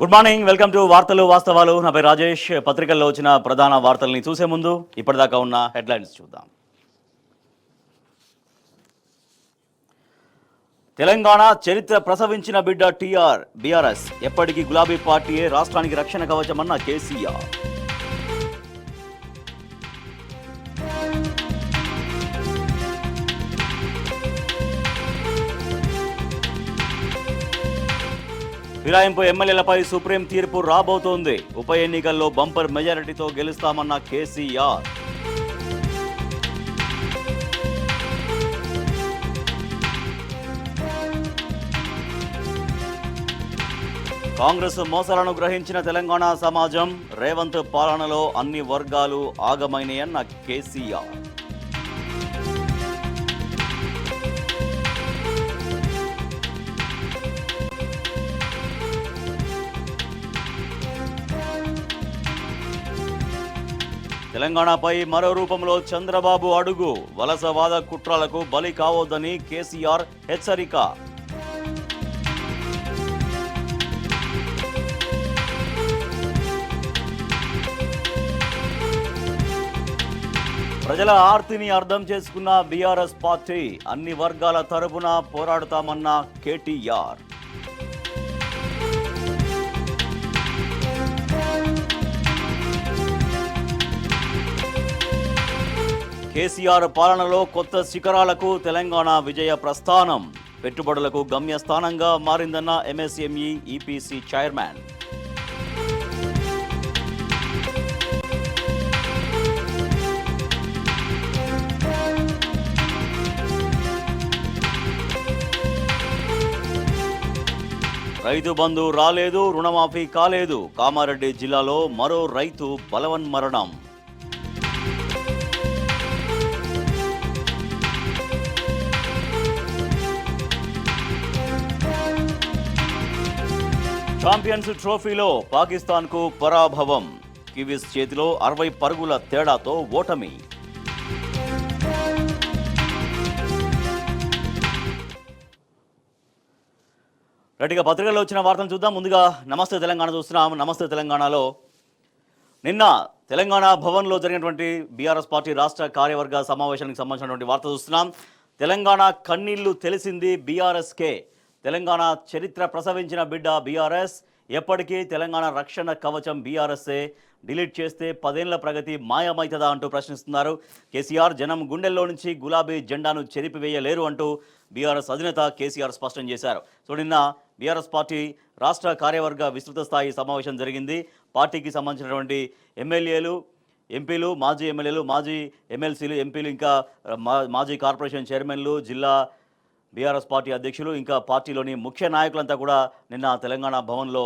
Good morning, welcome to వార్తలు వాస్తవాలు. నా పేరు రాజేష్. పత్రికల్లో వచ్చిన ప్రధాన వార్తల్ని చూసే ముందు ఇప్పటిదాకా ఉన్న హెడ్లైన్స్ చూద్దాం. తెలంగాణ చరిత్ర ప్రసవించిన బిడ్డ బీఆర్ఎస్ ఎప్పటికీ గులాబీ పార్టీయే రాష్ట్రానికి రక్షణ కవచమన్న కేసీఆర్. ఫిరాయింపు ఎమ్మెల్యేలపై సుప్రీం తీర్పు రాబోతోంది. ఉప ఎన్నికల్లో బంపర్ మెజారిటీతో గెలుస్తామన్న కేసీఆర్. కాంగ్రెస్ మోసాలను గ్రహించిన తెలంగాణ సమాజం, రేవంత్ పాలనలో అన్ని వర్గాలు ఆగమైనయన్న కేసీఆర్. తెలంగాణపై మరో రూపంలో చంద్రబాబు అడుగు, వలసవాద కుట్రలకు బలి కావద్దని కేసీఆర్ హెచ్చరిక. ప్రజల ఆర్తిని అర్థం చేసుకున్న బీఆర్ఎస్ పార్టీ, అన్ని వర్గాల తరపున పోరాడుతామన్న కేటీఆర్. కేసీఆర్ పాలనలో కొత్త శిఖరాలకు తెలంగాణ విజయ ప్రస్థానం, పెట్టుబడులకు గమ్యస్థానంగా మారిందన్న MSME EPC chairman. Rythu Bandhu రాలేదు, రుణమాఫీ కాలేదు. కామారెడ్డి జిల్లాలో మరో రైతు బలవన్మరణం. ఛాంపియన్స్ ట్రోఫీలో పాకిస్తాన్కు పరాభవం. కివీస్ చేతిలో 60 పరుగుల తేడాతో ఓటమి. రెడ్డిగా పత్రికల్లో వచ్చిన వార్తలు చూద్దాం. ముందుగా నమస్తే తెలంగాణ చూస్తున్నాం. నమస్తే తెలంగాణలో నిన్న తెలంగాణ భవన్లో జరిగినటువంటి బీఆర్ఎస్ పార్టీ రాష్ట్ర కార్యవర్గ సమావేశానికి సంబంధించినటువంటి వార్త చూస్తున్నాం. తెలంగాణ కన్నీళ్లు తెలిసింది బీఆర్ఎస్కే. తెలంగాణ చరిత్ర ప్రసవించిన బిడ్డ బీఆర్ఎస్, ఎప్పటికీ తెలంగాణ రక్షణ కవచం బీఆర్ఎస్ఏ. డిలీట్ చేస్తే 10 ఏళ్ల ప్రగతి మాయమైతదా అంటూ ప్రశ్నిస్తున్నారు కేసీఆర్. జనం గుండెల్లో నుంచి గులాబీ జెండాను చెరిపివేయలేరు అంటూ బీఆర్ఎస్ అధినేత కేసీఆర్ స్పష్టం చేశారు. సో నిన్న బీఆర్ఎస్ పార్టీ రాష్ట్ర కార్యవర్గ విస్తృత స్థాయి సమావేశం జరిగింది. పార్టీకి సంబంధించినటువంటి ఎమ్మెల్యేలు, ఎంపీలు, మాజీ ఎమ్మెల్యేలు, మాజీ ఎమ్మెల్సీలు, ఎంపీలు, ఇంకా మాజీ కార్పొరేషన్ చైర్మన్లు, జిల్లా బీఆర్ఎస్ పార్టీ అధ్యక్షులు, ఇంకా పార్టీలోని ముఖ్య నాయకులంతా కూడా నిన్న తెలంగాణ భవన్లో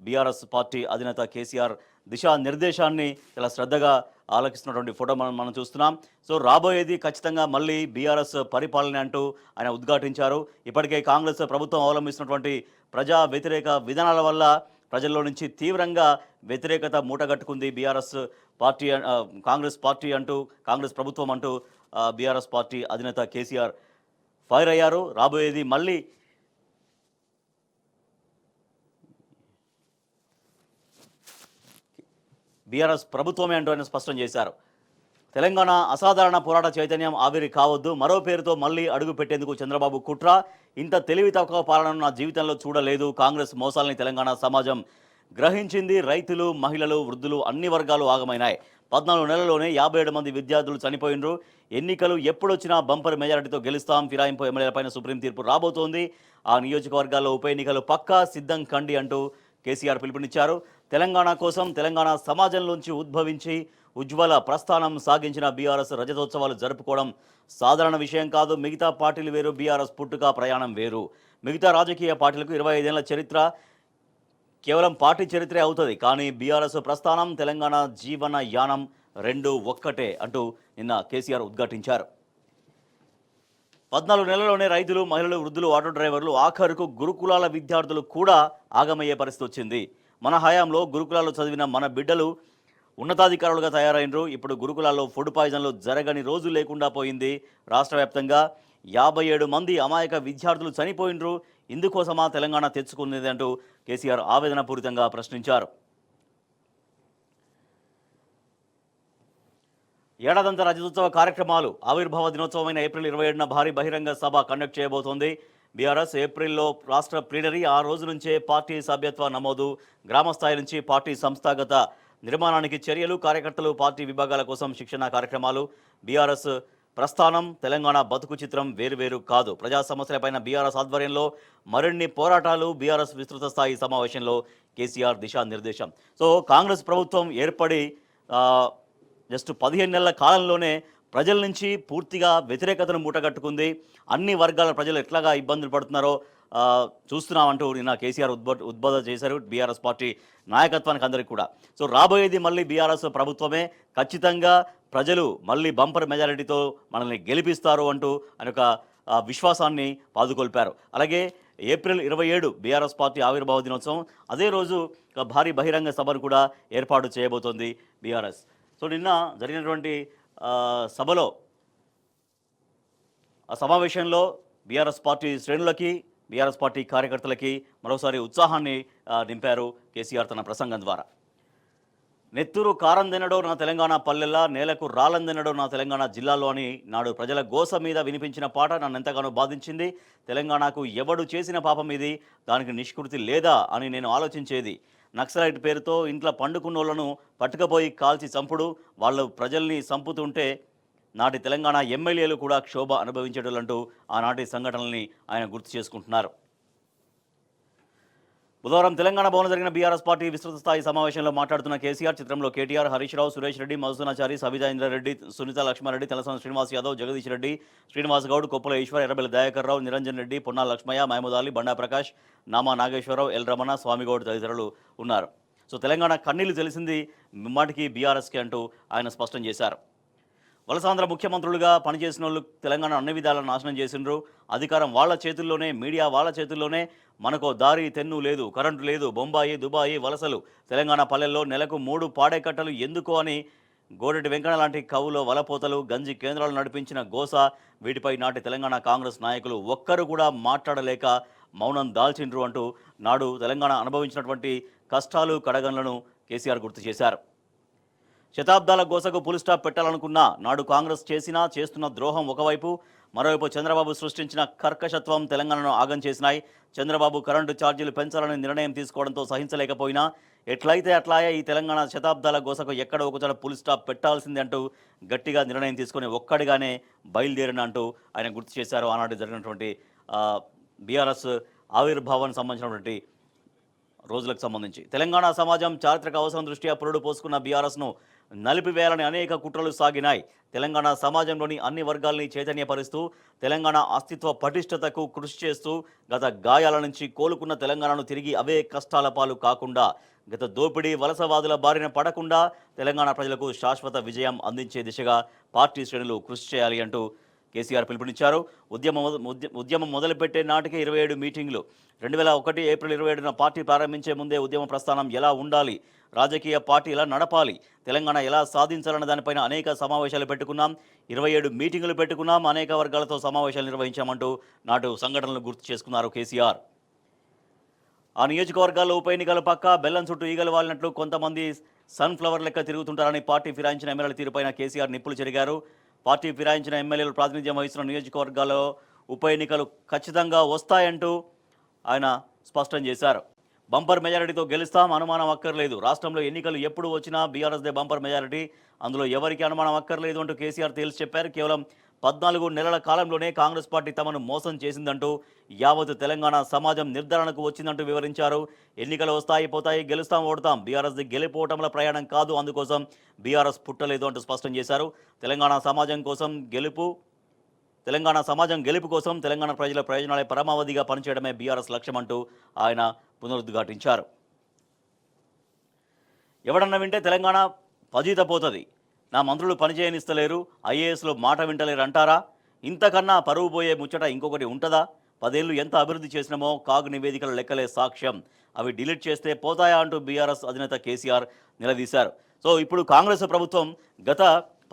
బీఆర్ఎస్ పార్టీ అధినేత కేసీఆర్ దిశానిర్దేశాన్ని చాలా శ్రద్ధగా ఆలకిస్తున్నటువంటి ఫోటో మనం చూస్తున్నాం. సో రాబోయేది ఖచ్చితంగా మళ్ళీ బీఆర్ఎస్ పరిపాలన అంటూ ఆయన ఉద్ఘాటించారు. ఇప్పటికే కాంగ్రెస్ ప్రభుత్వం అవలంబిస్తున్నటువంటి ప్రజా వ్యతిరేక విధానాల వల్ల ప్రజల్లో నుంచి తీవ్రంగా వ్యతిరేకత మూటగట్టుకుంది బీఆర్ఎస్ పార్టీ, కాంగ్రెస్ పార్టీ అంటూ, కాంగ్రెస్ ప్రభుత్వం అంటూ బీఆర్ఎస్ పార్టీ అధినేత కేసీఆర్ ఫైర్ అయ్యారు. రాబోయేది మళ్ళీ బీఆర్ఎస్ ప్రభుత్వమే అంటూ ఆయన స్పష్టం చేశారు. తెలంగాణ అసాధారణ పోరాట చైతన్యం ఆవిరి కావద్దు, మరో పేరుతో మళ్ళీ అడుగు పెట్టేందుకు చంద్రబాబు కుట్ర. ఇంత తెలివి తక్కువ పాలనను నా జీవితంలో చూడలేదు. కాంగ్రెస్ మోసాలని తెలంగాణ సమాజం గ్రహించింది. రైతులు, మహిళలు, వృద్ధులు అన్ని వర్గాలు ఆగమైనాయి. 14 నెలల్లోనే 57 మంది విద్యార్థులు చనిపోయినరు. ఎన్నికలు ఎప్పుడొచ్చినా బంపర్ మెజారిటీతో గెలుస్తాం. ఫిరాయింపు ఎమ్మెల్యేలపైన సుప్రీం తీర్పు రాబోతోంది. ఆ నియోజకవర్గాల్లో ఉప ఎన్నికలు పక్కా సిద్ధం కండి అంటూ కేసీఆర్ పిలుపునిచ్చారు. తెలంగాణ కోసం తెలంగాణ సమాజంలోంచి ఉద్భవించి ఉజ్వల ప్రస్థానం సాగించిన బీఆర్ఎస్ రజతోత్సవాలు జరుపుకోవడం సాధారణ విషయం కాదు. మిగతా పార్టీలు వేరు, బీఆర్ఎస్ పుట్టుక ప్రయాణం వేరు. మిగతా రాజకీయ పార్టీలకు 25 ఏళ్ల చరిత్ర కేవలం పార్టీ చరిత్రే అవుతుంది. కానీ బీఆర్ఎస్ ప్రస్థానం, తెలంగాణ జీవన యానం రెండు ఒక్కటే అంటూ నిన్న కేసీఆర్ ఉద్ఘాటించారు. 14 నెలల్లోనే రైతులు, మహిళలు, వృద్ధులు, ఆటో డ్రైవర్లు, ఆఖరుకు గురుకులాల విద్యార్థులు కూడా ఆగమయ్యే పరిస్థితి వచ్చింది. మన హయాంలో గురుకులాల్లో చదివిన మన బిడ్డలు ఉన్నతాధికారులుగా తయారైనరు. ఇప్పుడు గురుకులాల్లో ఫుడ్ పాయిజన్లు జరగని రోజు లేకుండా పోయింది. రాష్ట్ర వ్యాప్తంగా 57 మంది అమాయక విద్యార్థులు చనిపోయినరు. ఇందుకోసమా తెలంగాణ తెచ్చుకునేది అంటూ కేసీఆర్ ఆవేదనపూరితంగా ప్రశ్నించారు. ఏడాదంతా రజతోత్సవ కార్యక్రమాలు ఆవిర్భావ దినోత్సవమైన ఏప్రిల్ 27న భారీ బహిరంగ సభ కండక్ట్ చేయబోతోంది బీఆర్ఎస్. ఏప్రిల్లో రాష్ట్ర ప్లీనరీ, ఆ రోజు నుంచే పార్టీ సభ్యత్వ నమోదు, గ్రామ స్థాయి నుంచి పార్టీ సంస్థాగత నిర్మాణానికి చర్యలు, కార్యకర్తలు పార్టీ విభాగాల కోసం శిక్షణ కార్యక్రమాలు. బీఆర్ఎస్ ప్రస్థానం, తెలంగాణ బతుకు చిత్రం వేరువేరు కాదు. ప్రజా సమస్యలపైన బీఆర్ఎస్ ఆధ్వర్యంలో మరిన్ని పోరాటాలు. బీఆర్ఎస్ విస్తృత స్థాయి సమావేశంలో కేసీఆర్ దిశానిర్దేశం. సో కాంగ్రెస్ ప్రభుత్వం ఏర్పడి జస్ట్ 15 నెలల కాలంలోనే ప్రజల నుంచి పూర్తిగా వ్యతిరేకతను మూటగట్టుకుంది. అన్ని వర్గాల ప్రజలు ఎట్లాగా ఇబ్బందులు పడుతున్నారో చూస్తున్నామంటూ నిన్న కేసీఆర్ ఉద్బోధన చేశారు బీఆర్ఎస్ పార్టీ నాయకత్వానికి అందరికీ కూడా. సో రాబోయేది మళ్ళీ బీఆర్ఎస్ ప్రభుత్వమే, ఖచ్చితంగా ప్రజలు మళ్ళీ బంపర్ మెజారిటీతో మనల్ని గెలిపిస్తారు అంటూ ఆయన ఒక విశ్వాసాన్ని పాదుకొల్పారు. అలాగే ఏప్రిల్ 27 బీఆర్ఎస్ పార్టీ ఆవిర్భావ దినోత్సవం, అదే రోజు భారీ బహిరంగ సభను కూడా ఏర్పాటు చేయబోతోంది బీఆర్ఎస్. సో నిన్న జరిగినటువంటి సభలో, ఆ సమావేశంలో బీఆర్ఎస్ పార్టీ శ్రేణులకి, బీఆర్ఎస్ పార్టీ కార్యకర్తలకి మరోసారి ఉత్సాహాన్ని నింపారు కేసీఆర్ తన ప్రసంగం ద్వారా. నెత్తురు కారందెనడో నా తెలంగాణ పల్లెల్లా, నేలకు రాలందెనడో నా తెలంగాణ జిల్లాలో అని నాడు ప్రజల గోస మీద వినిపించిన పాట నన్ను ఎంతగానో బాధించింది. తెలంగాణకు ఎవడు చేసిన పాపం ఇది, దానికి నిష్కృతి లేదా అని నేను ఆలోచించేది. నక్సలైట్ పేరుతో ఇంట్లో పండుకున్నోళ్లను పట్టుకపోయి కాల్చి చంపుడు, వాళ్ళు ప్రజల్ని చంపుతుంటే నాటి తెలంగాణ ఎమ్మెల్యేలు కూడా క్షోభ అనుభవించేటోళ్ళంటూ ఆనాటి సంఘటనల్ని ఆయన గుర్తు చేసుకుంటున్నారు. బుధవారం తెలంగాణ భవన్ జరిగిన బీఆర్ఎస్ పార్టీ విస్తృత స్థాయి సమావేశంలో మాట్లాడుతున్న కేసీఆర్, చిత్రంలో కేటీఆర్, హరీష్ రావు, సురేష్ రెడ్డి, మధుసూనాచారి, సబితా ఇంద్రారెడ్డి, సునీత లక్ష్మారెడ్డి, తలసాని శ్రీనివాస్ యాదవ్, జగదీష్ రెడ్డి, శ్రీనివాస్ గౌడ్, కొప్పుల ఈశ్వర్, ఎర్రబెల్లి దయాకర్ రావు, నిరంజన్ రెడ్డి, పొన్నాల లక్ష్మయ్య, మహమూద్ అలీ, బండా ప్రకాష్, నామా నాగేశ్వరరావు, ఎల్ రమణ, స్వామిగౌడ్ తదితరులు ఉన్నారు. సో తెలంగాణ కన్నీళ్లు తెలిసింది ముమ్మాటికి బీఆర్ఎస్కి అంటూ ఆయన స్పష్టం చేశారు. వలసాంధ్ర ముఖ్యమంత్రులుగా పనిచేసిన వాళ్ళు తెలంగాణ అన్ని విధాలను నాశనం చేసిండ్రు. అధికారం వాళ్ళ చేతుల్లోనే, మీడియా వాళ్ళ చేతుల్లోనే. మనకో దారి తెన్ను లేదు, కరెంటు లేదు, బొంబాయి, దుబాయి, వలసలు, తెలంగాణ పల్లెల్లో నెలకు 3 పాడేకట్టలు ఎందుకు అని గోడెటి వెంకన్న లాంటి కవులో వలపోతలు, గంజి కేంద్రాలు నడిపించిన గోస, వీటిపై నాటి తెలంగాణ కాంగ్రెస్ నాయకులు ఒక్కరు కూడా మాట్లాడలేక మౌనం దాల్చిండ్రు అంటూ నాడు తెలంగాణ అనుభవించినటువంటి కష్టాలు, కడగండ్లను కేసీఆర్ గుర్తు చేశారు. శతాబ్దాల గోసకు పులి స్టాప్ పెట్టాలనుకున్నా నాడు కాంగ్రెస్ చేస్తున్న ద్రోహం ఒకవైపు, మరోవైపు చంద్రబాబు సృష్టించిన కర్కశత్వం తెలంగాణను ఆగం చేసినాయి. చంద్రబాబు కరెంటు ఛార్జీలు పెంచాలని నిర్ణయం తీసుకోవడంతో సహించలేకపోయినా ఎట్లయితే అట్లాయే ఈ తెలంగాణ శతాబ్దాల గోసకు ఎక్కడో ఒకచోట పులి స్టాప్ పెట్టాల్సింది అంటూ గట్టిగా నిర్ణయం తీసుకుని ఒక్కడిగానే బయలుదేరిన అంటూ ఆయన గుర్తు చేశారు. ఆనాడు జరిగినటువంటి బీఆర్ఎస్ ఆవిర్భావానికి సంబంధించినటువంటి రోజులకు సంబంధించి తెలంగాణ సమాజం చారిత్రక అవసరం దృష్ట్యా పురుడు పోసుకున్న బీఆర్ఎస్ను నలిపివేయాలని అనేక కుట్రలు సాగినాయి. తెలంగాణ సమాజంలోని అన్ని వర్గాల్ని చైతన్యపరుస్తూ తెలంగాణ అస్తిత్వ పటిష్టతకు కృషి చేస్తూ గత గాయాల నుంచి కోలుకున్న తెలంగాణను తిరిగి అవే కష్టాల పాలు కాకుండా, గత దోపిడీ వలసవాదుల బారిన పడకుండా తెలంగాణ ప్రజలకు శాశ్వత విజయం అందించే దిశగా పార్టీ శ్రేణులు కృషి చేయాలి అంటూ కేసీఆర్ పిలుపునిచ్చారు. ఉద్యమం మొదలుపెట్టే నాటికే 27 మీటింగ్లు. 2001 ఏప్రిల్ 27న పార్టీ ప్రారంభించే ముందే ఉద్యమ ప్రస్థానం ఎలా ఉండాలి, రాజకీయ పార్టీ ఎలా నడపాలి, తెలంగాణ ఎలా సాధించాలన్న దానిపైన అనేక సమావేశాలు పెట్టుకున్నాం. 27 మీటింగులు పెట్టుకున్నాం, అనేక వర్గాలతో సమావేశాలు నిర్వహించామంటూ నాటు సంఘటనలు గుర్తు చేసుకున్నారు కేసీఆర్. ఆ నియోజకవర్గాల్లో ఉప ఎన్నికల పక్క బెల్లం చుట్టూ ఈగలు వాలినట్లు కొంతమంది సన్ఫ్లవర్ లెక్క తిరుగుతుంటారని పార్టీ ఫిరాయించిన ఎమ్మెల్యేల తీరుపైన కేసీఆర్ నిప్పులు చెరిగారు. పార్టీ ఫిరాయించిన ఎమ్మెల్యేలు ప్రాతినిధ్యం వహిస్తున్న నియోజకవర్గాల్లో ఉప ఎన్నికలు ఖచ్చితంగా వస్తాయంటూ ఆయన స్పష్టం చేశారు. బంపర్ మెజారిటీతో గెలుస్తాం, అనుమానం అక్కర్లేదు. రాష్ట్రంలో ఎన్నికలు ఎప్పుడు వచ్చినా బీఆర్ఎస్దే బంపర్ మెజారిటీ, అందులో ఎవరికి అనుమానం అక్కర్లేదు అంటూ కేసీఆర్ తేల్చి చెప్పారు. కేవలం 14 నెలల కాలంలోనే కాంగ్రెస్ పార్టీ తమను మోసం చేసిందంటూ, యావత్ తెలంగాణ సమాజం నిర్ధారణకు వచ్చిందంటూ వివరించారు. ఎన్నికలు వస్తాయి, పోతాయి, గెలుస్తాం, ఓడతాం, బీఆర్ఎస్ది గెలిపోవటంల ప్రయాణం కాదు, అందుకోసం బీఆర్ఎస్ పుట్టలేదు అంటూ స్పష్టం చేశారు. తెలంగాణ సమాజం గెలుపు కోసం తెలంగాణ ప్రజల ప్రయోజనాలే పరమావధిగా పనిచేయడమే బీఆర్ఎస్ లక్ష్యం అంటూ ఆయన పునరుద్ఘాటించారు. ఎవడన్నా వింటే తెలంగాణ పజీతపోతుంది, నా మంత్రులు పనిచేయనిస్తలేరు, ఐఏఎస్లో మాట వింటలేరు అంటారా? ఇంతకన్నా పరువు పోయే ముచ్చట ఇంకొకటి ఉంటుందా? 10 ఏళ్ళు ఎంత అభివృద్ధి చేసినామో కాగ్ నివేదికల లెక్కలే సాక్ష్యం, అవి డిలీట్ చేస్తే పోతాయా అంటూ బీఆర్ఎస్ అధినేత కేసీఆర్ నిలదీశారు. సో ఇప్పుడు కాంగ్రెస్ ప్రభుత్వం గత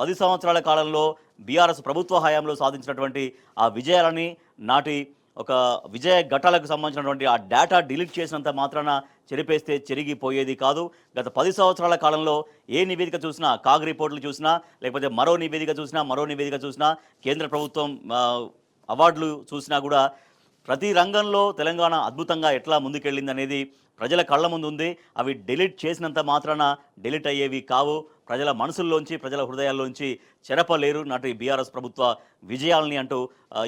10 సంవత్సరాల కాలంలో బీఆర్ఎస్ ప్రభుత్వ హయాంలో సాధించినటువంటి ఆ విజయాలని నాటి ఒక విజయ ఘట్టాలకు సంబంధించినటువంటి ఆ డేటా డిలీట్ చేసినంత మాత్రాన చెరిపేస్తే చెరిగిపోయేది కాదు. గత 10 సంవత్సరాల కాలంలో ఏ నివేదిక చూసినా, కాగ్ రిపోర్టులు చూసినా, లేకపోతే మరో నివేదిక చూసినా, కేంద్ర ప్రభుత్వం అవార్డులు చూసినా కూడా ప్రతి రంగంలో తెలంగాణ అద్భుతంగా ఎట్లా ముందుకెళ్ళిందనేది ప్రజల కళ్ళ ముందు ఉంది. అవి డిలీట్ చేసినంత మాత్రాన డిలీట్ అయ్యేవి కావు. ప్రజల మనసుల్లోంచి, ప్రజల హృదయాల్లోంచి చెరపలేరు నాటి బీఆర్ఎస్ ప్రభుత్వ విజయాల్ని అంటూ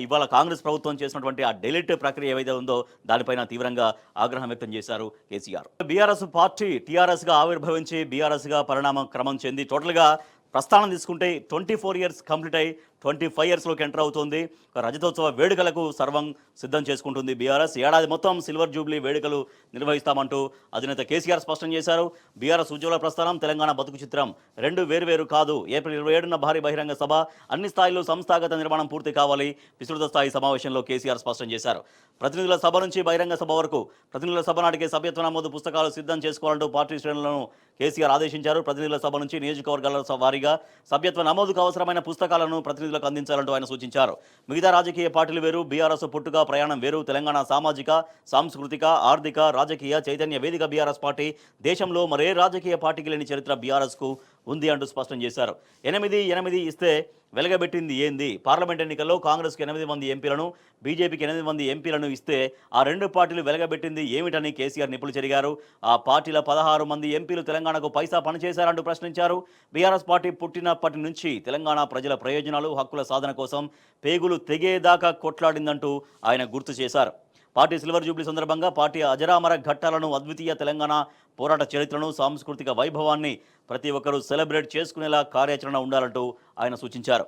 ఇవాళ కాంగ్రెస్ ప్రభుత్వం చేసినటువంటి ఆ డిలీట్ ప్రక్రియ ఏవైతే ఉందో దానిపైన తీవ్రంగా ఆగ్రహం వ్యక్తం చేశారు కేసీఆర్. బీఆర్ఎస్ పార్టీ టీఆర్ఎస్గా ఆవిర్భవించి బీఆర్ఎస్గా పరిణామం క్రమం చెంది టోటల్గా ప్రస్థానం తీసుకుంటే 24 ఇయర్స్ కంప్లీట్ అయ్యి 25 ఇయర్స్లోకి ఎంటర్ అవుతుంది. రజతోత్సవ వేడుకలకు సర్వం సిద్ధం చేసుకుంటుంది బీఆర్ఎస్. ఏడాది మొత్తం సిల్వర్ జూబ్లీ వేడుకలు నిర్వహిస్తామంటూ అధినేత కేసీఆర్ స్పష్టం చేశారు. బీఆర్ఎస్ ఉజ్వల ప్రస్థానం, తెలంగాణ బతుకు చిత్రం రెండు వేరు కాదు. ఏప్రిల్ 27న భారీ బహిరంగ సభ, అన్ని స్థాయిల్లో సంస్థాగత నిర్మాణం పూర్తి కావాలి. విస్తృత స్థాయి సమావేశంలో కేసీఆర్ స్పష్టం చేశారు. ప్రతినిధుల సభ నుంచి బహిరంగ సభ వరకు ప్రతినిధుల సభ నాటికే సభ్యత్వ నమోదు పుస్తకాలు సిద్ధం చేసుకోవాలంటూ పార్టీ శ్రేణులను కేసీఆర్ ఆదేశించారు. ప్రతినిధుల సభ నుంచి నియోజకవర్గాల వారీగా సభ్యత్వ నమోదుకు అవసరమైన పుస్తకాలను ప్రతినిధులకు అందించాలంటూ ఆయన సూచించారు. మిగతా రాజకీయ పార్టీలు వేరు, బీఆర్ఎస్ పుట్టుక ప్రయాణం వేరు. తెలంగాణ సామాజిక, సాంస్కృతిక, ఆర్థిక, రాజకీయ చైతన్య వేదిక బీఆర్ఎస్ పార్టీ. దేశంలో మరే రాజకీయ పార్టీకి లేని చరిత్ర బీఆర్ఎస్కు ఉంది అంటూ స్పష్టం చేశారు. 8 ఇస్తే వెలగబెట్టింది ఏంది? పార్లమెంట్ ఎన్నికల్లో కాంగ్రెస్కు 8 మంది ఎంపీలను, బీజేపీకి 8 మంది ఎంపీలను ఇస్తే ఆ రెండు పార్టీలు వెలగబెట్టింది ఏమిటని కేసీఆర్ నిప్పులు చెరిగారు. ఆ పార్టీల 16 మంది ఎంపీలు తెలంగాణకు పైసా పనిచేశారంటూ ప్రశ్నించారు. బీఆర్ఎస్ పార్టీ పుట్టినప్పటి నుంచి తెలంగాణ ప్రజల ప్రయోజనాలు, హక్కుల సాధన కోసం పేగులు తెగేదాకా కొట్లాడిందంటూ ఆయన గుర్తు చేశారు. పార్టీ సిల్వర్ జూబ్లీ సందర్భంగా పార్టీ అజరామర ఘట్టాలను, అద్వితీయ తెలంగాణ పోరాట చరిత్రను, సాంస్కృతిక వైభవాన్ని ప్రతి ఒక్కరూ సెలబ్రేట్ చేసుకునేలా కార్యాచరణ ఉండాలంటూ ఆయన సూచించారు.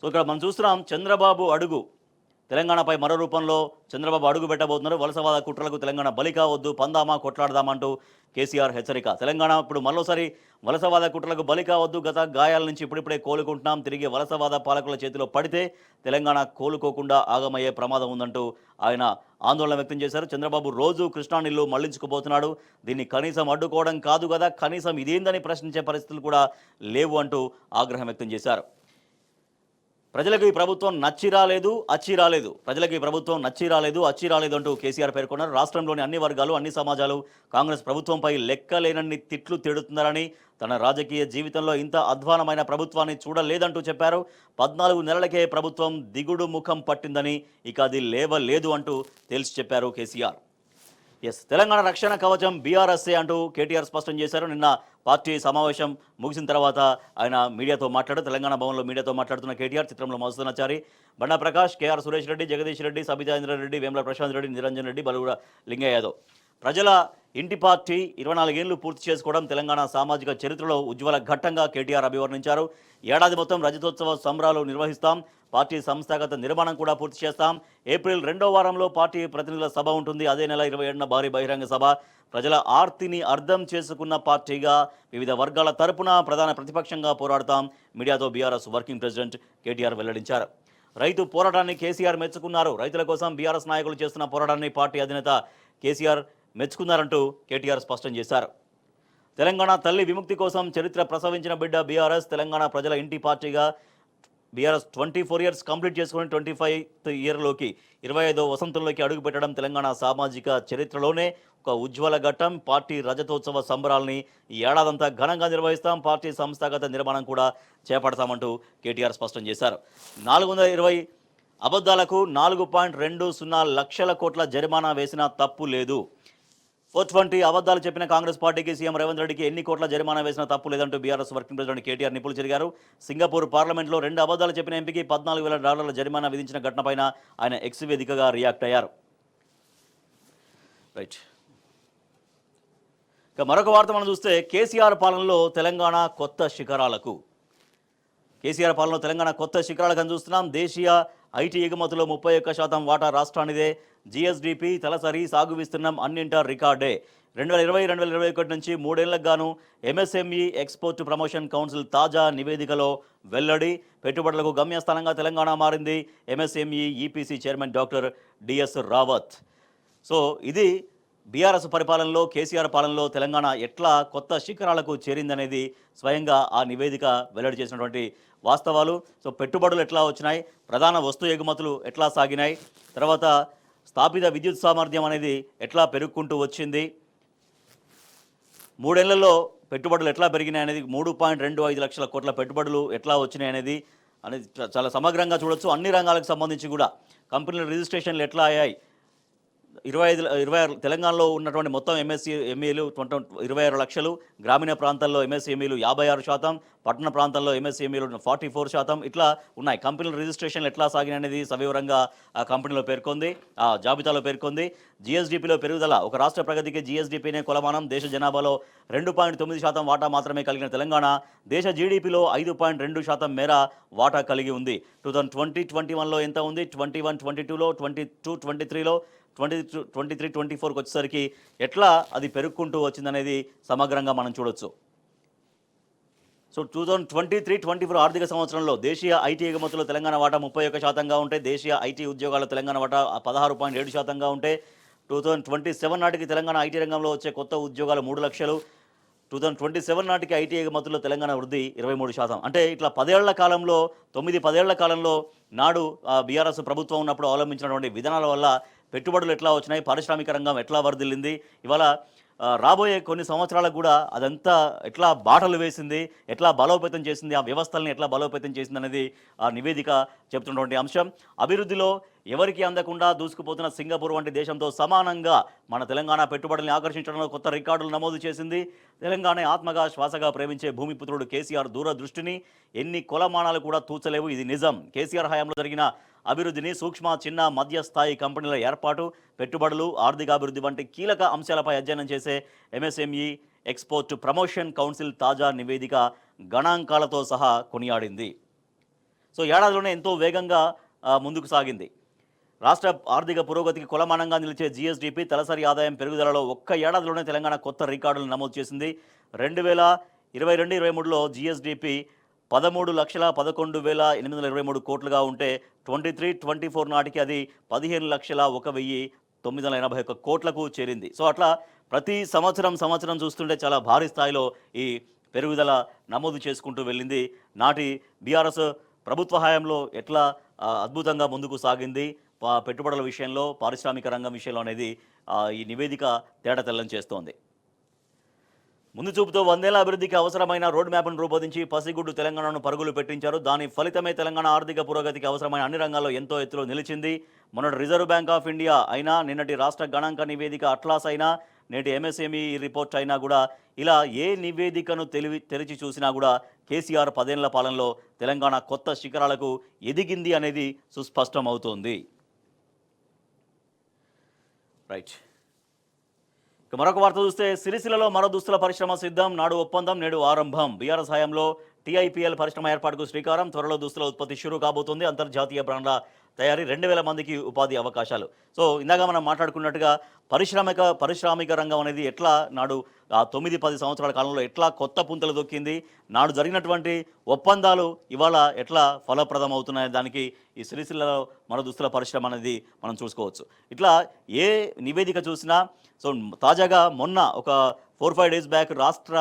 సో ఇక్కడ మనం చూస్తున్నాం, చంద్రబాబు అడుగు తెలంగాణపై మరో రూపంలో చంద్రబాబు అడుగు పెట్టబోతున్నారు. వలసవాద కుట్రలకు తెలంగాణ బలి కావద్దు, పందామా కొట్లాడదామంటూ కేసీఆర్ హెచ్చరిక. తెలంగాణ ఇప్పుడు మరోసారి వలసవాద కుట్రలకు బలి కావద్దు. గత గాయాల నుంచి ఇప్పుడిప్పుడే కోలుకుంటున్నాం. తిరిగి వలసవాద పాలకుల చేతిలో పడితే తెలంగాణ కోలుకోకుండా ఆగమయ్యే ప్రమాదం ఉందంటూ ఆయన ఆందోళన వ్యక్తం చేశారు. చంద్రబాబు రోజు కృష్ణా నీళ్లు మళ్లించుకుపోతున్నాడు. దీన్ని కనీసం అడ్డుకోవడం కాదు కదా, కనీసం ఇదేందని ప్రశ్నించే పరిస్థితులు కూడా లేవు అంటూ ఆగ్రహం వ్యక్తం చేశారు. ప్రజలకు ఈ ప్రభుత్వం నచ్చి రాలేదు, అచ్చి రాలేదు. ప్రజలకు ఈ ప్రభుత్వం నచ్చి రాలేదు, అచ్చి రాలేదు అంటూ కేసీఆర్ పేర్కొన్నారు. రాష్ట్రంలోని అన్ని వర్గాలు, అన్ని సమాజాలు కాంగ్రెస్ ప్రభుత్వంపై లెక్కలేనన్ని తిట్లు తిడుతున్నారని, తన రాజకీయ జీవితంలో ఇంత అధ్వానమైన ప్రభుత్వాన్ని చూడలేదంటూ చెప్పారు. 14 నెలలకే ప్రభుత్వం దిగుడు ముఖం పట్టిందని, ఇక అది లేవలేదు అంటూ తేల్చి చెప్పారు కేసీఆర్. తెలంగాణ రక్షణ కవచం బీఆర్ఎస్ఏ అంటూ కేటీఆర్ స్పష్టం చేశారు. నిన్న పార్టీ సమావేశం ముగిసిన తర్వాత ఆయన మీడియాతో మాట్లాడారు. తెలంగాణ భవన్లో మీడియాతో మాట్లాడుతున్న కేటీఆర్ చిత్రంలో మధుసూదనాచారి, బండా ప్రకాష్, కేఆర్ సురేష్ రెడ్డి, జగదీష్ రెడ్డి, సబితా ఇంద్రారెడ్డి, వేముల ప్రశాంత్ రెడ్డి, నిరంజన్ రెడ్డి, బలుగుడ లింగయ్య యాదవ్. ప్రజల ఇంటి పార్టీ 24 ఏళ్లు పూర్తి చేసుకోవడం తెలంగాణ సామాజిక చరిత్రలో ఉజ్వల ఘట్టంగా కేటీఆర్ అభివర్ణించారు. ఏడాది మొత్తం రజతోత్సవ సంబరాలు నిర్వహిస్తాం. పార్టీ సంస్థాగత నిర్మాణం కూడా పూర్తి చేస్తాం. ఏప్రిల్ 2వ వారంలో పార్టీ ప్రతినిధుల సభ ఉంటుంది. అదే నెల 27న భారీ బహిరంగ సభ. ప్రజల ఆర్తిని అర్థం చేసుకున్న పార్టీగా వివిధ వర్గాల తరపున ప్రధాన ప్రతిపక్షంగా పోరాడతాం. మీడియాతో బీఆర్ఎస్ వర్కింగ్ ప్రెసిడెంట్ కేటీఆర్ వెల్లడించారు. రైతు పోరాటాన్ని కేసీఆర్ మెచ్చుకున్నారు. రైతుల కోసం బీఆర్ఎస్ నాయకులు చేస్తున్న పోరాటాన్ని పార్టీ అధినేత కేసీఆర్ మెచ్చుకున్నారంటూ కేటీఆర్ స్పష్టం చేశారు. తెలంగాణ తల్లి విముక్తి కోసం చరిత్ర ప్రసవించిన బిడ్డ బీఆర్ఎస్. తెలంగాణ ప్రజల ఇంటి పార్టీగా బీఆర్ఎస్ 24 ఇయర్స్ కంప్లీట్ చేసుకుని 25th ఇయర్లోకి 25వ వసంతంలోకి అడుగుపెట్టడం తెలంగాణ సామాజిక చరిత్రలోనే ఒక ఉజ్వల ఘట్టం. పార్టీ రజతోత్సవ సంబరాల్ని ఈ ఏడాదంతా ఘనంగా నిర్వహిస్తాం. పార్టీ సంస్థాగత నిర్మాణం కూడా చేపడతామంటూ కేటీఆర్ స్పష్టం చేశారు. 420 అబద్ధాలకు 4.20 లక్షల కోట్ల జరిమానా వేసినా తప్పు లేదు. 420 అబద్ధాలు చెప్పిన కాంగ్రెస్ పార్టీకి సీఎం రేవంత్ రెడ్డికి ఎన్ని కోట్ల జరిమానా వేసినా తప్పు లేదంటూ బీఆర్ఎస్ వర్కింగ్ ప్రెసిడెంట్ కేటీఆర్ నిప్పులు చెరిగారు. సింగపూర్ పార్లమెంట్లో 2 అబద్ధాలు చెప్పిన ఎంపీకి $14,000 జరిమానా విధించిన ఘటనపైన ఆయన ఎక్స్ వేదికగా రియాక్ట్ అయ్యారు. రైట్, ఇక మరొక వార్త మనం చూస్తే కేసీఆర్ పాలనలో తెలంగాణ కొత్త శిఖరాలకు. కేసీఆర్ పాలనలో తెలంగాణ కొత్త శిఖరాలకు చూస్తున్నాం. దేశీయ ఐటీ ఎగుమతుల్లో 31% వాటా రాష్ట్రానిదే. జీఎస్డీపీ, తలసరి, సాగు విస్తీర్ణం అన్నింటా రికార్డే. 2020-2021 నుంచి 3 ఏళ్లకు గాను ఎంఎస్ఎంఈ ఎక్స్పోర్ట్ ప్రమోషన్ కౌన్సిల్ తాజా నివేదికలో వెల్లడి. పెట్టుబడులకు గమ్యస్థానంగా తెలంగాణ మారింది. MSME EPC chairman doctor DS Rawat. So ఇది బీఆర్ఎస్ పరిపాలనలో కేసీఆర్ పాలనలో తెలంగాణ ఎట్లా కొత్త శిఖరాలకు చేరిందనేది స్వయంగా ఆ నివేదిక వెల్లడి చేసినటువంటి వాస్తవాలు. సో పెట్టుబడులు ఎట్లా వచ్చినాయి, ప్రధాన వస్తు ఎగుమతులు ఎట్లా సాగినాయి, తర్వాత స్థాపిత విద్యుత్ సామర్థ్యం అనేది ఎట్లా పెరుగుకుంటూ వచ్చింది, మూడేళ్లలో పెట్టుబడులు ఎట్లా పెరిగినాయి అనేది, 3.25 లక్షల కోట్ల పెట్టుబడులు ఎట్లా వచ్చినాయి అనేది చాలా సమగ్రంగా చూడొచ్చు. అన్ని రంగాలకు సంబంధించి కూడా కంపెనీల రిజిస్ట్రేషన్లు ఎట్లా అయ్యాయి, 26 తెలంగాణలో ఉన్నటువంటి మొత్తం ఎంఎస్ఎంఈలు 26 లక్షలు, గ్రామీణ ప్రాంతాల్లో ఎంఎస్ఎంఈలు 56%, పట్టణ ప్రాంతాల్లో ఎంఎస్ఎంఈలు 44%, ఇట్లా ఉన్నాయి. కంపెనీల రిజిస్ట్రేషన్లు ఎట్లా సాగిననేది సవివరంగా ఆ కంపెనీలో పేర్కొంది, ఆ జాబితాలో పేర్కొంది. జిఎస్డిపిలో పెరుగుదల, ఒక రాష్ట్ర ప్రగతికి జిఎస్డిపినే కొలమానం. దేశ జనాభాలో 2.9% వాటా మాత్రమే కలిగిన తెలంగాణ దేశ జీడిపిలో 5.2% మేర వాటా కలిగి ఉంది. 2020-21లో ఎంత ఉంది, 21-22లో, 22-23లో, 23-24కి వచ్చేసరికి ఎట్లా అది పెరుగుకుంటూ వచ్చిందనేది సమగ్రంగా మనం చూడొచ్చు. సో 2023-24 ఆర్థిక సంవత్సరంలో దేశీయ ఐటీ ఎగుమతులు తెలంగాణ వాటా 31%గా ఉంటే, దేశీయ ఐటీ ఉద్యోగాల తెలంగాణ వాటా 16.7%గా ఉంటే, 2027 నాటికి తెలంగాణ ఐటీ రంగంలో వచ్చే కొత్త ఉద్యోగాలు 3 లక్షలు, 2027 నాటికి ఐటీ ఎగుమతుల్లో తెలంగాణ వృద్ధి 23%. అంటే ఇట్లా 10 ఏళ్ల కాలంలో, 9-10 ఏళ్ల కాలంలో నాడు బీఆర్ఎస్ ప్రభుత్వం ఉన్నప్పుడు అవలంబించినటువంటి విధానాల వల్ల పెట్టుబడులు ఎట్లా వచ్చినాయి, పారిశ్రామిక రంగం ఎట్లా వరదిల్లింది, ఇవాళ రాబోయే కొన్ని సంవత్సరాలకు కూడా అదంతా ఎట్లా బాటలు వేసింది, ఎట్లా బలోపేతం చేసింది, ఆ వ్యవస్థల్ని ఎట్లా బలోపేతం చేసింది అనేది ఆ నివేదిక చెప్తున్నటువంటి అంశం. అభివృద్ధిలో ఎవరికి అందకుండా దూసుకుపోతున్న సింగపూర్ వంటి దేశంతో సమానంగా మన తెలంగాణ పెట్టుబడుల్ని ఆకర్షించడంలో కొత్త రికార్డులు నమోదు చేసింది. తెలంగాణ ఆత్మగా శ్వాసగా ప్రేమించే భూమిపుత్రుడు కేసీఆర్ దూరదృష్టిని ఎన్ని కొలమానాలు కూడా తూచలేవు, ఇది నిజం. కేసీఆర్ హయాంలో జరిగిన అభివృద్ధిని, సూక్ష్మ, చిన్న, మధ్య స్థాయి కంపెనీల ఏర్పాటు, పెట్టుబడులు, ఆర్థికాభివృద్ధి వంటి కీలక అంశాలపై అధ్యయనం చేసే ఎంఎస్ఎంఈ ఎక్స్పోర్ట్ ప్రమోషన్ కౌన్సిల్ తాజా నివేదిక గణాంకాలతో సహా కొనియాడింది. సో ఏడాదిలోనే ఎంతో వేగంగా ముందుకు సాగింది. రాష్ట్ర ఆర్థిక పురోగతికి కొలమానంగా నిలిచే జిఎస్డిపి తలసరి ఆదాయం పెరుగుదలలో ఒక్క ఏడాదిలోనే తెలంగాణ కొత్త రికార్డులు నమోదు చేసింది. 2022-23లో జిఎస్డిపి 13,11,823 కోట్లుగా ఉంటే 23-24 నాటికి అది 15,01,981 కోట్లకు చేరింది. సో అట్లా ప్రతి సంవత్సరం చూస్తుంటే చాలా భారీ స్థాయిలో ఈ పెరుగుదల నమోదు చేసుకుంటూ వెళ్ళింది. నాటి బీఆర్ఎస్ ప్రభుత్వ హయాంలో ఎట్లా అద్భుతంగా ముందుకు సాగింది పెట్టుబడుల విషయంలో, పారిశ్రామిక రంగం విషయంలో అనేది ఈ నివేదిక తేడా తెల్లం చేస్తోంది. ముందు చూపుతో 100 ఏళ్ల అభివృద్ధికి అవసరమైన రోడ్ మ్యాప్ను రూపొందించి పసిగుడ్డు తెలంగాణను పరుగులు పెట్టించారు. దాని ఫలితమే తెలంగాణ ఆర్థిక పురోగతికి అవసరమైన అన్ని రంగాల్లో ఎంతో ఎత్తులో నిలిచింది. మొన్నటి రిజర్వ్ బ్యాంక్ ఆఫ్ ఇండియా అయినా, నిన్నటి రాష్ట్ర గణాంక నివేదిక అట్లాస్ అయినా, నేటి ఎంఎస్ఎంఈ రిపోర్ట్ అయినా కూడా, ఇలా ఏ నివేదికను తెరిచి చూసినా కూడా కేసీఆర్ 10 ఏళ్ల పాలనలో తెలంగాణ కొత్త శిఖరాలకు ఎదిగింది అనేది సుస్పష్టం అవుతోంది. రైట్. ఇక మరొక వార్త చూస్తే, సిరిసిల్లలో మరో దుస్తుల పరిశ్రమ సిద్ధం, నాడు ఒప్పందం నేడు ఆరంభం. బీఆర్ఎస్ హయాంలో టీఐపీఎల్ పరిశ్రమ ఏర్పాటుకు శ్రీకారం, త్వరలో దుస్తుల ఉత్పత్తి షురూ కాబోతుంది. అంతర్జాతీయ బ్రాండ్ల తయారీ, 2,000 మందికి ఉపాధి అవకాశాలు. సో ఇందాక మనం మాట్లాడుకున్నట్టుగా పారిశ్రామిక రంగం అనేది ఎట్లా నాడు 9-10 సంవత్సరాల కాలంలో ఎట్లా కొత్త పుంతలు దొక్కింది, నాడు జరిగినటువంటి ఒప్పందాలు ఇవాళ ఎట్లా ఫలప్రదం అవుతున్నాయి, దానికి ఈ సిరిసిల్లలో మరో దుస్తుల పరిశ్రమ అనేది మనం చూసుకోవచ్చు. ఇట్లా ఏ నివేదిక చూసినా, సో తాజాగా మొన్న ఒక 4-5 డేస్ బ్యాక్ రాష్ట్ర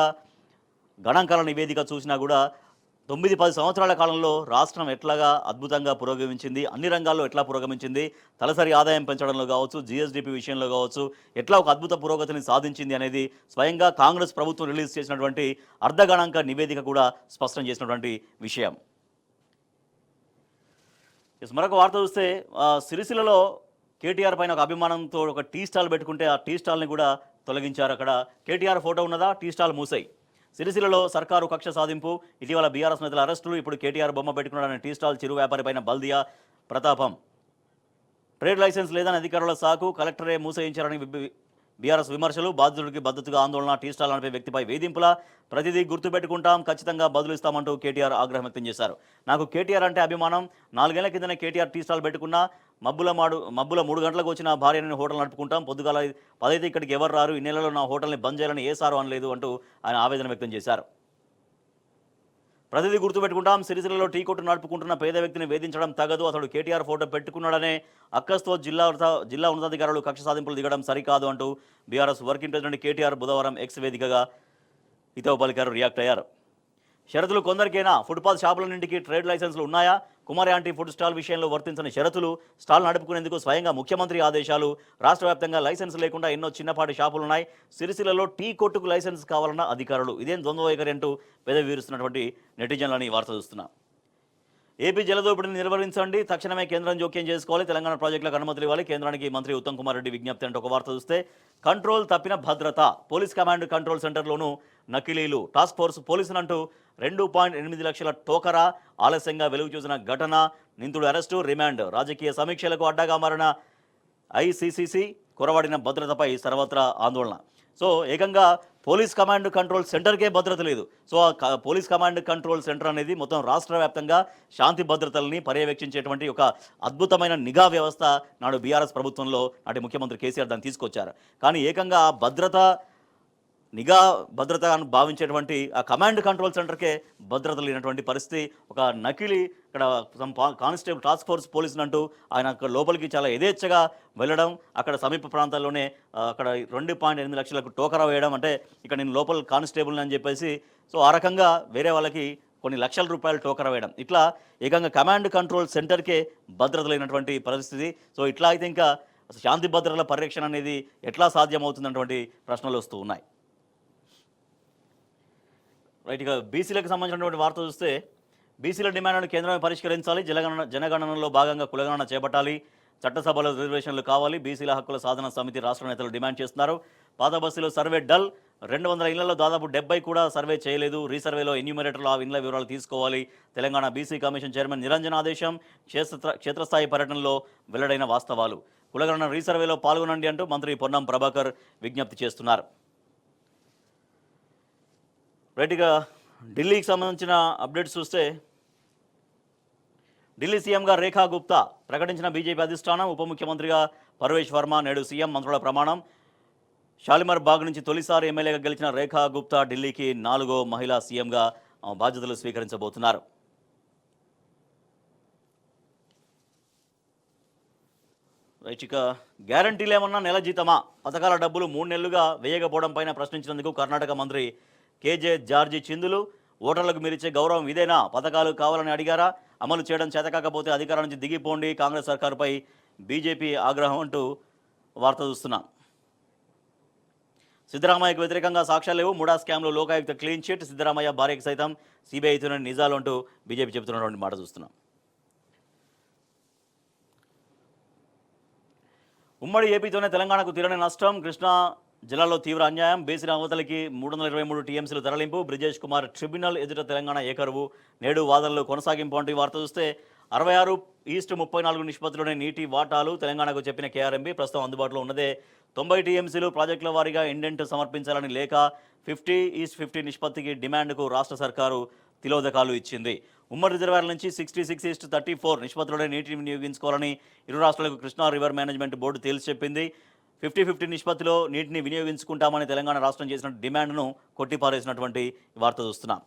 గణాంకాల నివేదిక చూసినా కూడా 9-10 సంవత్సరాల కాలంలో రాష్ట్రం ఎట్లాగా అద్భుతంగా పురోగమించింది, అన్ని రంగాల్లో ఎట్లా పురోగమించింది, తలసరి ఆదాయం పెంచడంలో కావచ్చు, జిఎస్డిపి విషయంలో కావచ్చు, ఎట్లా ఒక అద్భుత పురోగతిని సాధించింది అనేది స్వయంగా కాంగ్రెస్ ప్రభుత్వం రిలీజ్ చేసినటువంటి అర్ధ గణాంక నివేదిక కూడా స్పష్టం చేసినటువంటి విషయం. మరొక వార్త చూస్తే, సిరిసిల్లలో కేటీఆర్ పైన ఒక అభిమానంతో ఒక టీ స్టాల్ పెట్టుకుంటే ఆ టీ స్టాల్ని కూడా తొలగించారు. అక్కడ కేటీఆర్ ఫోటో ఉన్నదా, టీ స్టాల్ మూసాయి. సిరిసిల్లలో సర్కారు కక్ష సాధింపు, ఇటీవల బీఆర్ఎస్ నేతల అరెస్టులు, ఇప్పుడు కేటీఆర్ బొమ్మ పెట్టుకున్నాడనే టీ స్టాల్ చిరు వ్యాపారి పైన బల్దియా ప్రతాపం. ట్రేడ్ లైసెన్స్ లేదని అధికారుల సాకు, కలెక్టరే మూసేయించారని బీఆర్ఎస్ విమర్శలు, బాధితుడికి మద్దతుగా ఆందోళన, టీ స్టాల్ నడిపే వ్యక్తిపై వేధింపుల, ప్రతిదీ గుర్తుపెట్టుకుంటాం, ఖచ్చితంగా బదులు ఇస్తామంటూ కేటీఆర్ ఆగ్రహం వ్యక్తం చేశారు. నాకు కేటీఆర్ అంటే అభిమానం, 4 ఏళ్ల కిందనే కేటీఆర్ టీ స్టాల్ పెట్టుకున్నా, మబ్బుల 3 గంటలకు వచ్చిన భార్యని హోటల్ నడుపుకుంటాం, పొద్దుగాల 10 ఇక్కడికి ఎవరు రారు, ఇన్నేళ్లలో నా హోటల్ని బంద్ చేయాలని ఏ సారు అనలేదు అంటూ ఆయన ఆవేదన వ్యక్తం చేశారు. ప్రతిదీ గుర్తుపెట్టుకుంటాం. సిరిసిల్లలో టీ కొట్టు నడుపుకుంటున్న పేద వ్యక్తిని వేధించడం తగదు. అతడు కేటీఆర్ ఫోటో పెట్టుకున్నాడనే అక్కస్తో జిల్లా ఉన్నతాధికారులు కక్ష సాధింపులు దిగడం సరికాదు అంటూ బీఆర్ఎస్ వర్కింగ్ ప్రెసిడెంట్ కేటీఆర్ బుధవారం ఎక్స్ వేదికగా హితవు పలికారు, రియాక్ట్ అయ్యారు. షరతులు కొందరికైనా ఫుట్పాత్ షాపులన్నింటికి ట్రేడ్ లైసెన్సులు ఉన్నాయా? కుమారి ఆంటీ ఫుడ్ స్టాల్ విషయంలో వర్తించని షరతులు, స్టాల్ నడుపుకునేందుకు స్వయంగా ముఖ్యమంత్రి ఆదేశాలు, రాష్ట్ర వ్యాప్తంగా లైసెన్స్ లేకుండా ఎన్నో చిన్నపాటి షాపులున్నాయి. సిరిసిల్లలో టీ కొట్టుకు లైసెన్స్ కావాలన్న అధికారులు. ఇదేం ద్వంద్వ వైఖరి అంటూ పెదవి వీరుస్తున్నటువంటి నెటిజన్లని వార్త చూస్తున్నాం. ఏపీ జలదోపిడిని నిర్వహించండి, తక్షణమే కేంద్రం జోక్యం చేసుకోవాలి, తెలంగాణ ప్రాజెక్టులకు అనుమతులు ఇవ్వాలి, కేంద్రానికి మంత్రి ఉత్తమ్ కుమార్ రెడ్డి విజ్ఞప్తి అంటూ ఒక వార్త చూస్తే, కంట్రోల్ తప్పిన భద్రత, పోలీస్ కమాండ్ కంట్రోల్ సెంటర్లోనూ నకిలీలు, టాస్క్ ఫోర్స్ పోలీసులంటూ 2.8 లక్షల టోకరా, ఆలస్యంగా వెలుగు చూసిన ఘటన, నిందితుడు అరెస్టు, రిమాండ్, రాజకీయ సమీక్షలకు అడ్డాగా మారిన ఐసీసీసీ, కొరవడిన భద్రతపై సర్వత్రా ఆందోళన. సో ఏకంగా పోలీస్ కమాండ్ కంట్రోల్ సెంటర్కే భద్రత లేదు. సో ఆ పోలీస్ కమాండ్ కంట్రోల్ సెంటర్ అనేది మొత్తం రాష్ట్ర వ్యాప్తంగా శాంతి భద్రతల్ని పర్యవేక్షించేటువంటి ఒక అద్భుతమైన నిఘా వ్యవస్థ నాడు బీఆర్ఎస్ ప్రభుత్వంలో నాటి ముఖ్యమంత్రి కేసీఆర్ దాన్ని తీసుకొచ్చారు. కానీ ఏకంగా నిఘా భద్రత అని భావించేటువంటి ఆ కమాండ్ కంట్రోల్ సెంటర్కే భద్రత లేనటువంటి పరిస్థితి. ఒక నకిలీ ఇక్కడ కానిస్టేబుల్ టాస్క్ ఫోర్స్ పోలీసులు అంటూ ఆయన లోపలికి చాలా యథేచ్ఛగా వెళ్ళడం, అక్కడ సమీప ప్రాంతాల్లోనే అక్కడ 2.8 లక్షలకు టోకరా వేయడం, అంటే ఇక్కడ నేను లోపల కానిస్టేబుల్ని అని చెప్పేసి సో ఆ రకంగా వేరే వాళ్ళకి కొన్ని లక్షల రూపాయలు టోకరా వేయడం, ఇట్లా ఏకంగా కమాండ్ కంట్రోల్ సెంటర్కే భద్రత లేనటువంటి పరిస్థితి. సో ఇట్లా అయితే ఇంకా శాంతి భద్రతల పరిరక్షణ అనేది ఎట్లా సాధ్యమవుతుందన్నటువంటి ప్రశ్నలు వస్తూ ఉన్నాయి. రైట్, ఇక బీసీలకు సంబంధించినటువంటి వార్త చూస్తే, బీసీల డిమాండ్లను కేంద్రమే పరిష్కరించాలి, జనగణనలో భాగంగా కులగణన చేపట్టాలి, చట్టసభలో రిజర్వేషన్లు కావాలి, బీసీల హక్కుల సాధన సమితి రాష్ట్ర నేతలు డిమాండ్ చేస్తున్నారు. పాత బస్తీలో సర్వే డల్, 200 ఇళ్లలో దాదాపు 70 కూడా సర్వే చేయలేదు, రీసర్వేలో ఎన్యూమరేటర్లు ఆ ఇళ్ల వివరాలు తీసుకోవాలి, Telangana BC commission chairman Niranjan ఆదేశం, క్షేత్రస్థాయి పర్యటనలో వెల్లడైన వాస్తవాలు, కులగణన రీసర్వేలో పాల్గొనండి అంటూ మంత్రి పొన్నం ప్రభాకర్ విజ్ఞప్తి చేస్తున్నారు. రైట్గా ఢిల్లీకి సంబంధించిన అప్డేట్స్ చూస్తే, ఢిల్లీ సీఎంగా రేఖా గుప్తా ప్రకటించిన బీజేపీ అధిష్టానం, ఉప ముఖ్యమంత్రిగా పర్వేష్ వర్మ నేడు సీఎం మంత్రుల ప్రమాణం. షాలిమార్ బాగ్ నుంచి తొలిసారి ఎమ్మెల్యేగా గెలిచిన రేఖా గుప్తా ఢిల్లీకి 4వ మహిళా సీఎంగా బాధ్యతలు స్వీకరించబోతున్నారు. రైట్, ఇక గ్యారంటీలు ఏమన్నా నెల జీతమా, పథకాల డబ్బులు 3 నెలలుగా వేయకపోవడం పైన ప్రశ్నించినందుకు కర్ణాటక మంత్రి కేజే జార్జి చిందులు, ఓటర్లకు మీరిచ్చే గౌరవం ఇదేనా, పథకాలు కావాలని అడిగారా, అమలు చేయడం చేతకాకపోతే అధికారం నుంచి దిగిపోండి, కాంగ్రెస్ సర్కారుపై బీజేపీ ఆగ్రహం అంటూ వార్త చూస్తున్నాం. సిద్ధరామయ్యకు వ్యతిరేకంగా సాక్ష్యాలు లేవు, ముడా స్కామ్లో లోకాయుక్త క్లీన్ చిట్, సిద్ధరామయ్య భార్యకు సైతం సిబిఐతోనే నిజాలు అంటూ బీజేపీ చెబుతున్నటువంటి మాట చూస్తున్నాం. ఉమ్మడి ఏపీతోనే తెలంగాణకు తీరని నష్టం, కృష్ణా జిల్లాలో తీవ్ర అన్యాయం, బేసిన అవతలకి 323 టీఎంసీలు తరలింపు, బ్రిజేష్ కుమార్ ట్రిబ్యునల్ ఎదుట తెలంగాణ ఏకరువు, నేడు వాదనలు కొనసాగింపు అంటూ వార్త చూస్తే, 66:34 నిష్పత్తిలోనే నీటి వాటాలు తెలంగాణకు చెప్పిన కేఆర్ఎంబీ, ప్రస్తుతం అందుబాటులో ఉన్నదే 90 టీఎంసీలు, ప్రాజెక్టుల వారీగా ఇండెంట్ సమర్పించాలని లేఖ, 50:50 నిష్పత్తికి డిమాండ్కు రాష్ట్ర సర్కారు తిలోదకాలు ఇచ్చింది. ఉమ్మడి రిజర్వాయర్ల నుంచి 66:34 నిష్పత్తిలోనే నీటిని వినియోగించుకోవాలని ఇరు రాష్ట్రాలకు కృష్ణా రివర్ మేనేజ్మెంట్ బోర్డు తేల్చి చెప్పింది. 50-50 నిష్పత్తిలో నీటిని వినియోగించుకుంటామని తెలంగాణ రాష్ట్రం చేసిన డిమాండ్ను కొట్టిపారేసినటువంటి వార్త చూస్తున్నాం.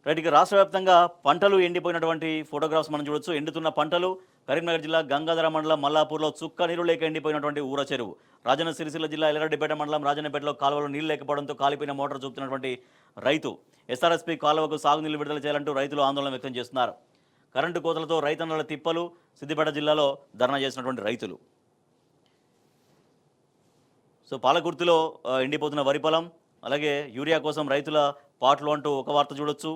రైట్, ఇక రాష్ట్ర వ్యాప్తంగా పంటలు ఎండిపోయినటువంటి ఫోటోగ్రాఫ్స్ మనం చూడొచ్చు. ఎండుతున్న పంటలు, కరీంనగర్ జిల్లా గంగాధర మండలం మల్లాపూర్లో చుక్క నీరు లేక ఎండిపోయినటువంటి ఊర చెరువు, రాజన్న సిరిసిల్ల జిల్లా ఎల్లారెడ్డిపేట మండలం రాజన్నపేటలో కాలువలో నీళ్లు లేకపోవడంతో కాలిపోయిన మోటార్ చూపుతున్నటువంటి రైతు, ఎస్ఆర్ఎస్పీ కాలువకు సాగునీళ్లు విడుదల చేయాలంటూ రైతులు ఆందోళన వ్యక్తం చేస్తున్నారు. కరెంటు కోతలతో రైతన్నల తిప్పలు, సిద్దిపేట జిల్లాలో ధర్నా చేసినటువంటి రైతులు. సో పాలకుర్తిలో ఎండిపోతున్న వరి పొలం, అలాగే యూరియా కోసం రైతుల పాటలు అంటూ ఒక వార్త చూడొచ్చు.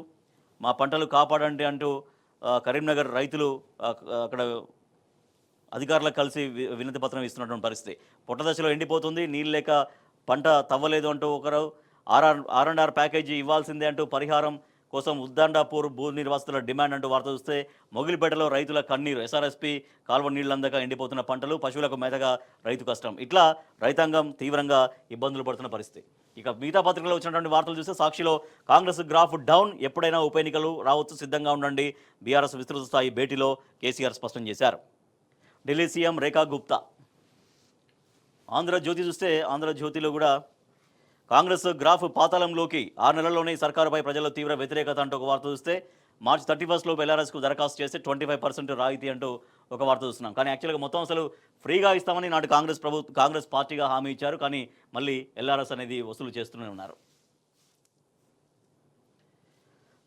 మా పంటలు కాపాడండి అంటూ కరీంనగర్ రైతులు అక్కడ అధికారులకు కలిసి వినతి పత్రం ఇస్తున్నటువంటి పరిస్థితి. పొట్ట దశలో ఎండిపోతుంది, నీళ్ళు లేక పంట తవ్వలేదు అంటూ ఒకరు, ఆర్&ఆర్ ప్యాకేజీ ఇవ్వాల్సిందే అంటూ పరిహారం కోసం ఉద్దండాపూర్ భూ నిర్వాసితుల డిమాండ్ అంటూ వార్త చూస్తే, మొగిలిపేటలో రైతుల కన్నీరు, ఎస్ఆర్ఎస్పీ కాల్వ నీళ్లందక ఎండిపోతున్న పంటలు, పశువులకు మేతగా రైతు కష్టం, ఇట్లా రైతాంగం తీవ్రంగా ఇబ్బందులు పడుతున్న పరిస్థితి. ఇక మిగతా పత్రికలో వచ్చినటువంటి వార్తలు చూస్తే, సాక్షిలో కాంగ్రెస్ గ్రాఫ్ డౌన్, ఎప్పుడైనా ఉప ఎన్నికలు రావచ్చు, సిద్ధంగా ఉండండి, బీఆర్ఎస్ విస్తృత స్థాయి భేటీలో కేసీఆర్ స్పష్టం చేశారు. ఢిల్లీ సీఎం రేఖా గుప్తా. ఆంధ్రజ్యోతి చూస్తే, ఆంధ్రజ్యోతిలో కూడా కాంగ్రెస్ గ్రాఫ్ పాతాళంలోకి 6 నెలల్లోనే సర్కారుపై ప్రజల్లో తీవ్ర వ్యతిరేకత అంటూ ఒక వార్త చూస్తే మార్చి 31 లోపు ఎల్ఆర్ఎస్కు దరఖాస్తు చేస్తే 25% రాయితీ అంటూ ఒక వార్త చూస్తున్నాం. కానీ యాక్చువల్గా మొత్తం అసలు ఫ్రీగా ఇస్తామని నాటి కాంగ్రెస్ పార్టీగా హామీ ఇచ్చారు. కానీ మళ్ళీ ఎల్ఆర్ఎస్ అనేది వసూలు చేస్తూనే ఉన్నారు.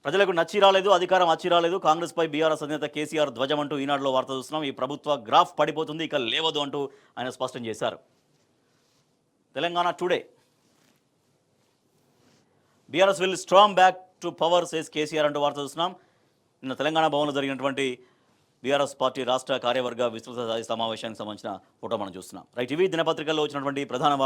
ప్రజలకు నచ్చి రాలేదు, అధికారం అచ్చి రాలేదు, కాంగ్రెస్పై బీఆర్ఎస్ అధినేత కేసీఆర్ ధ్వజం అంటూ ఈనాడులో వార్త చూస్తున్నాం. ఈ ప్రభుత్వ గ్రాఫ్ పడిపోతుంది, ఇక లేవదు అంటూ ఆయన స్పష్టం చేశారు. Telangana today, BRS will strong back to power says KCR అంటూ వార్త చూస్తున్నాం. నిన్న తెలంగాణ భవన్లో జరిగినటువంటి బీఆర్ఎస్ పార్టీ రాష్ట్ర కార్యవర్గ విస్తృత స్థాయి సమావేశానికి సంబంధించిన ఫోటో మనం చూస్తున్నాం. రైట్, ఇవి దినపత్రికల్లో వచ్చినటువంటి ప్రధాన వార్తలు.